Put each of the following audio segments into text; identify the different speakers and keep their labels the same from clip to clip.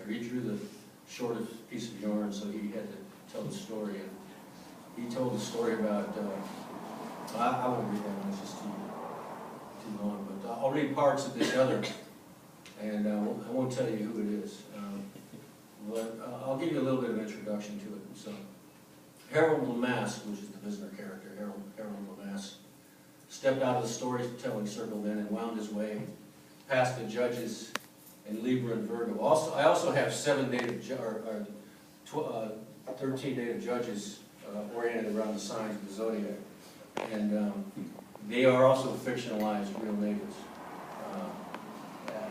Speaker 1: character. He drew the shortest piece of yarn, so he had to tell the story. And he told the story about, I won't read that one, it's just too long, but I'll read parts of this other, and I won't tell you who it is. But I'll give you a little bit of introduction to it. So, Harold Lamask, which is the visitor character, Harold Lamask, stepped out of the storytelling circle then and wound his way past the judges in Libra and Virgo. I also have 13 native judges oriented around the signs of the zodiac, and they are also fictionalized real natives.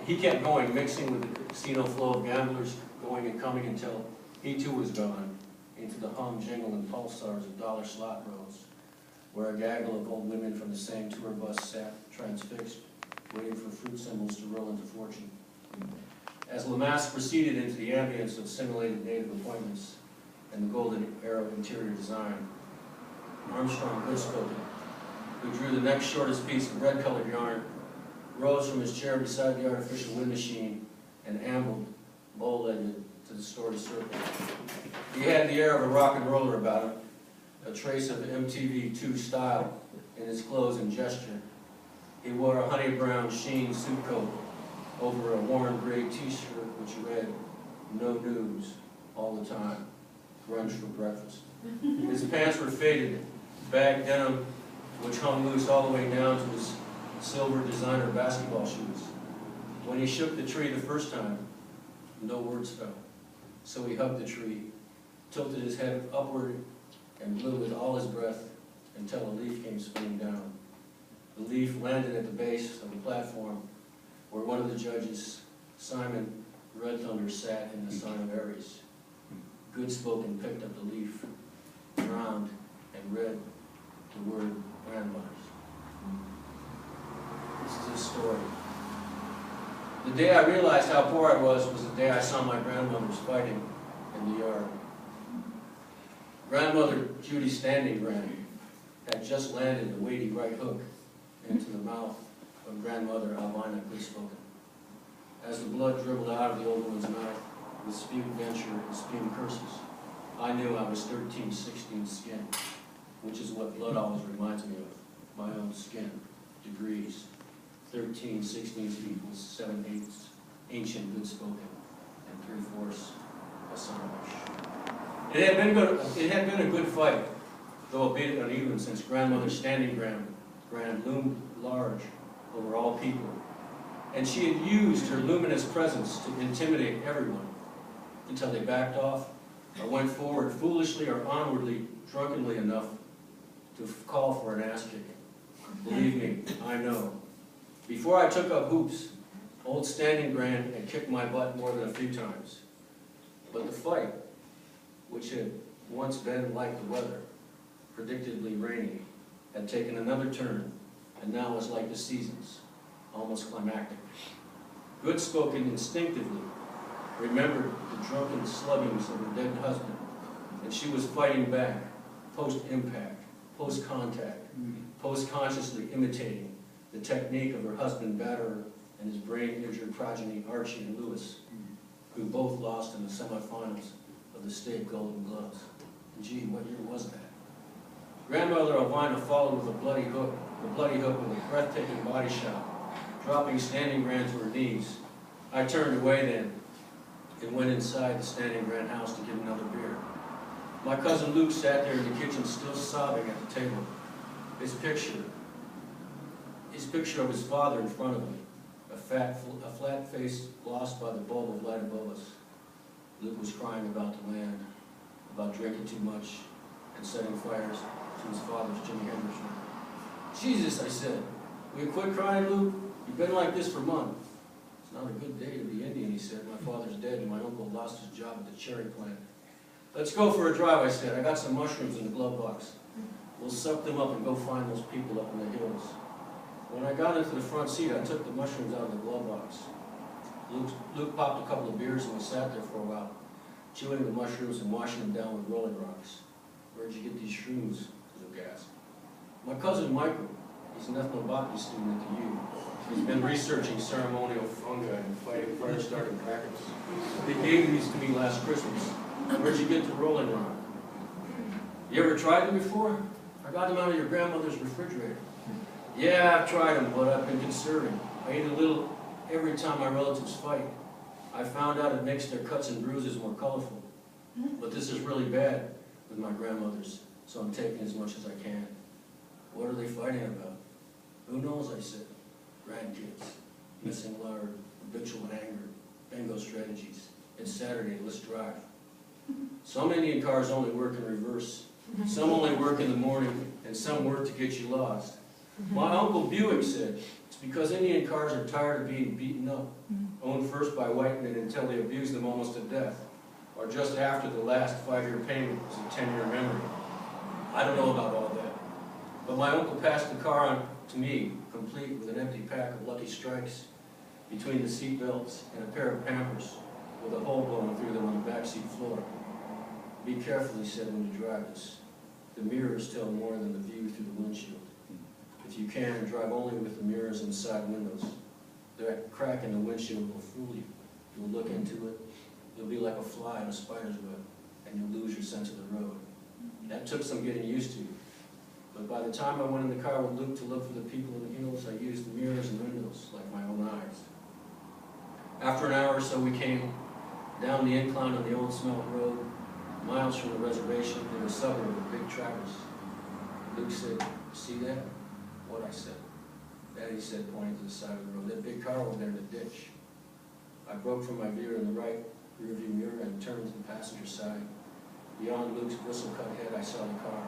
Speaker 1: He kept going, mixing with the casino flow of gamblers, going and coming until he too was gone into the hum, jingle, and pulsars of dollar slot rows, where a gaggle of old women from the same tour bus sat transfixed, waiting for fruit symbols to roll into fortune. As Lamask proceeded into the ambience of simulated native appointments and the golden era of interior design, Armstrong Goodspoken, who drew the next shortest piece of red-colored yarn, rose from his chair beside the artificial wind machine and ambled, bow-legged, to the story circle. He had the air of a rock and roller about him, a trace of MTV2 style in his clothes and gesture. He wore a honey brown sheen suit coat over a worn gray t-shirt which read, "No news, all the time, grunge for breakfast." His pants were faded, bag denim, which hung loose all the way down to his silver designer basketball shoes. When he shook the tree the first time, no words fell. So he hugged the tree, tilted his head upward, and blew with all his breath until a leaf came spinning down. The leaf landed at the base of the platform where one of the judges, Simon Red Thunder, sat in the sign of Aries. Goodspoken picked up the leaf, frowned, and read the word grandmothers. This is his story. The day I realized how poor I was the day I saw my grandmothers fighting in the yard. Grandmother Judy Standing Grand had just landed a weighty right hook into the mouth of grandmother Alvina Goodspoken. As the blood dribbled out of the old woman's mouth with spewed venture and spewed curses, I knew I was 13, 16 skin, which is what blood always reminds me of, my own skin, degrees. 13, 16 equals 7/8 ancient Goodspoken, and 3/4 Assange. It had been a good fight, though a bit uneven, since grandmother Standing Grand loomed large over all people, and she had used her luminous presence to intimidate everyone until they backed off or went forward foolishly or onwardly drunkenly enough to call for an ass kicking. Believe me, I know. Before I took up hoops, old Standing Grand had kicked my butt more than a few times. But the fight, which had once been like the weather, predictably rainy, had taken another turn, and now was like the seasons, almost climactic. Goodspoken instinctively remembered the drunken sluggings of her dead husband, and she was fighting back, post-impact, post-contact, post-consciously imitating the technique of her husband batterer and his brain-injured progeny Archie and Lewis, who both lost in the semifinals of the state Golden Gloves. And gee, what year was that? Grandmother Alvina followed with a bloody hook with a breathtaking body shot, dropping Standing Grand to her knees. I turned away then and went inside the Standing Grand house to get another beer. My cousin Luke sat there in the kitchen still sobbing at the table. His picture of his father in front of him, a flat face lost by the bulb of light above us. Luke was crying about the land, about drinking too much, and setting fires to his father's Jimi Hendrix room. Jesus, I said, will you quit crying, Luke? You've been like this for months. It's not a good day to be Indian, he said. My father's dead and my uncle lost his job at the cherry plant. Let's go for a drive, I said. I got some mushrooms in the glove box. We'll suck them up and go find those people up in the hills. When I got into the front seat, I took the mushrooms out of the glove box. Luke popped a couple of beers and we sat there for a while, chewing the mushrooms and washing them down with Rolling Rocks. Where'd you get these shrooms? Luke asked. My cousin Michael, he's an ethnobotany student at the U. He's been researching ceremonial fungi and fighting fire-starting crackers. He gave these to me last Christmas. Where'd you get the Rolling Rock? You ever tried them before? I got them out of your grandmother's refrigerator. Yeah, I've tried them, but I've been conserving. I eat a little every time my relatives fight. I found out it makes their cuts and bruises more colorful. But this is really bad with my grandmothers, so I'm taking as much as I can. What are they fighting about? Who knows, I said. Grandkids, missing lard, habitual anger, bingo strategies. It's Saturday, let's drive. Some Indian cars only work in reverse. Some only work in the morning, and some work to get you lost. My Uncle Buick said, it's because Indian cars are tired of being beaten up, owned first by white men until they abused them almost to death, or just after the last 5-year payment was a 10-year memory. I don't know about all that, but my uncle passed the car on to me, complete with an empty pack of Lucky Strikes between the seat belts and a pair of Pampers with a hole blown through them on the backseat floor. Be careful, he said, when you drive this. The mirrors tell more than the view through the windshield. If you can, drive only with the mirrors and side windows. That crack in the windshield will fool you. You'll look into it, you'll be like a fly in a spider's web, and you'll lose your sense of the road. That took some getting used to. But by the time I went in the car with Luke to look for the people in the hills, I used the mirrors and windows like my own eyes. After an hour or so, we came down the incline on the old Smelt Road. Miles from the reservation in a suburb of Big Traverse. Luke said, see that? What I said. That, he said, pointing to the side of the road. That big car over there in the ditch. I broke from my veer in the right rearview mirror and turned to the passenger side. Beyond Luke's bristle-cut head, I saw the car.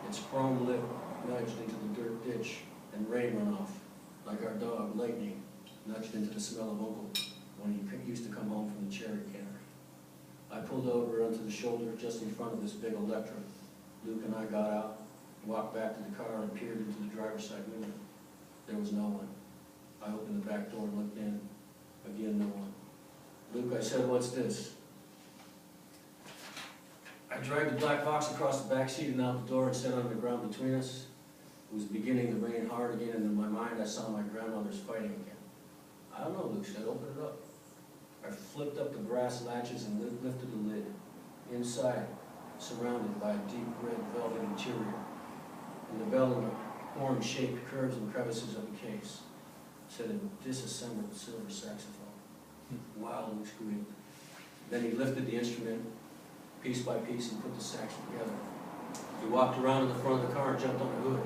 Speaker 1: Its chrome lip nudged into the dirt ditch and rain runoff, like our dog, Lightning, nudged into the smell of Uncle when he used to come home from the cherry cannery. I pulled over onto the shoulder just in front of this big Electra. Luke and I got out, walked back to the car, and peered into the driver's side window. There was no one. I opened the back door and looked in. Again, no one. Luke, I said, what's this? I dragged the black box across the back seat and out the door and sat on the ground between us. It was beginning to rain hard again, and in my mind I saw my grandmother's fighting again. I don't know, Luke said, open it up. I flipped up the brass latches and lifted the lid. Inside, surrounded by a deep red velvet interior, and the bell and the horn-shaped curves and crevices of the case said a disassembled silver saxophone. Wow, Luke screamed. Then he lifted the instrument piece by piece and put the sax together. He walked around to the front of the car and jumped on the hood.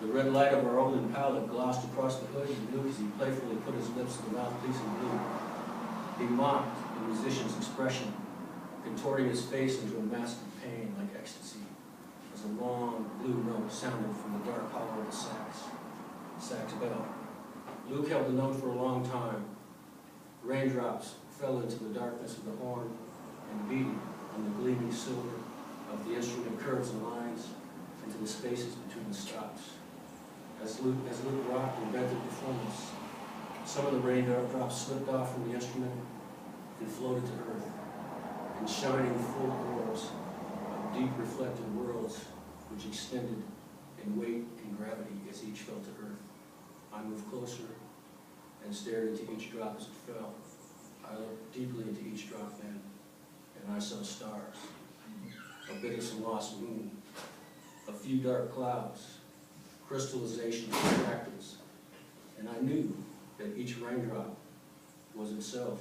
Speaker 1: The red light of our old Impala glossed across the hood and Luke as he playfully put his lips to the mouthpiece and blew. He mocked the musician's expression, contorting his face into a mask of pain like ecstasy, as a long blue note sounded from the dark hollow of the sax bell. Luke held the note for a long time. Raindrops fell into the darkness of the horn and beating on the gleaming silver of the instrument curves and lines into the spaces between the stops. As Luke rocked and bent the performance, some of the raindrops slipped off from the instrument and floated to earth, in shining full orbs of deep reflected worlds which extended in weight and gravity as each fell to earth. I moved closer and stared into each drop as it fell. I looked deeply into each drop then, and I saw stars, a bit of some lost moon, a few dark clouds, crystallizations of fractals, and I knew that each raindrop was itself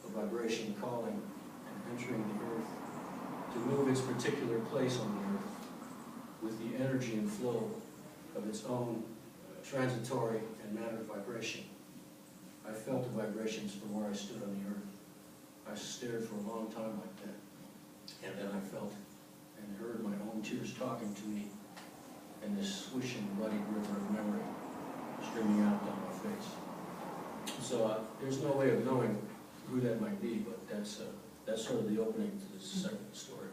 Speaker 1: a vibration calling and entering the earth to move its particular place on the earth with the energy and flow of its own transitory and matter vibration. I felt the vibrations from where I stood on the earth. I stared for a long time like that, and then I felt and heard my own tears talking to me and this swishing, bloody river of memory streaming out down my face. So there's no way of knowing who that might be, but that's sort of the opening to this second story.